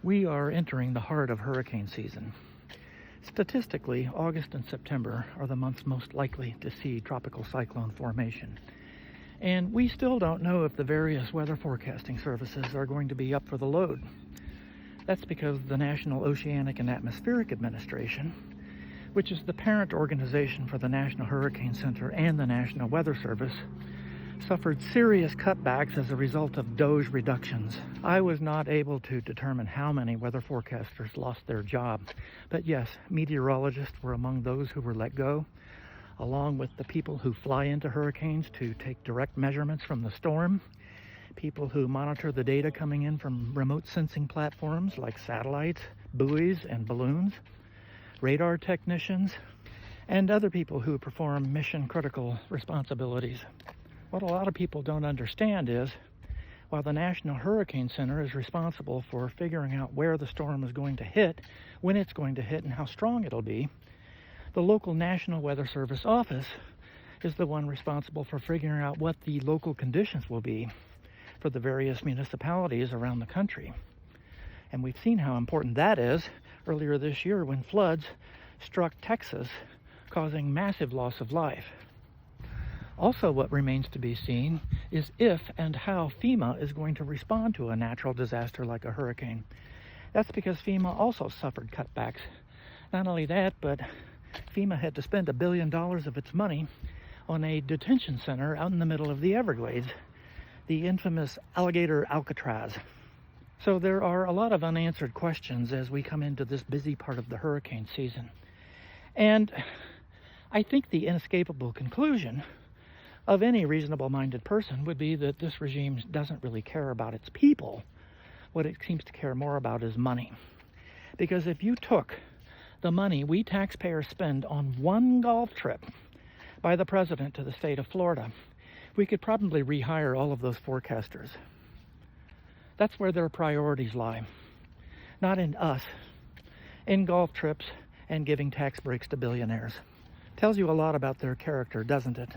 We are entering the heart of hurricane season. Statistically, August and September are the months most likely to see tropical cyclone formation. And we still don't know if the various weather forecasting services are going to be up for the load. That's because the National Oceanic and Atmospheric Administration, which is the parent organization for the National Hurricane Center and the National Weather Service, suffered serious cutbacks as a result of DOGE reductions. I was not able to determine how many weather forecasters lost their job, but yes, meteorologists were among those who were let go, along with the people who fly into hurricanes to take direct measurements from the storm, people who monitor the data coming in from remote sensing platforms like satellites, buoys, and balloons, radar technicians, and other people who perform mission-critical responsibilities. What a lot of people don't understand is, while the National Hurricane Center is responsible for figuring out where the storm is going to hit, when it's going to hit, and how strong it'll be, the local National Weather Service office is the one responsible for figuring out what the local conditions will be for the various municipalities around the country. And we've seen how important that is earlier this year when floods struck Texas, causing massive loss of life. Also, what remains to be seen is if and how FEMA is going to respond to a natural disaster like a hurricane. That's because FEMA also suffered cutbacks. Not only that, but FEMA had to spend $1 billion of its money on a detention center out in the middle of the Everglades, the infamous Alligator Alcatraz. So there are a lot of unanswered questions as we come into this busy part of the hurricane season. And I think the inescapable conclusion of any reasonable-minded person would be that this regime doesn't really care about its people. What it seems to care more about is money. Because if you took the money we taxpayers spend on one golf trip by the president to the state of Florida, we could probably rehire all of those forecasters. That's where their priorities lie. Not in us, in golf trips and giving tax breaks to billionaires. Tells you a lot about their character, doesn't it?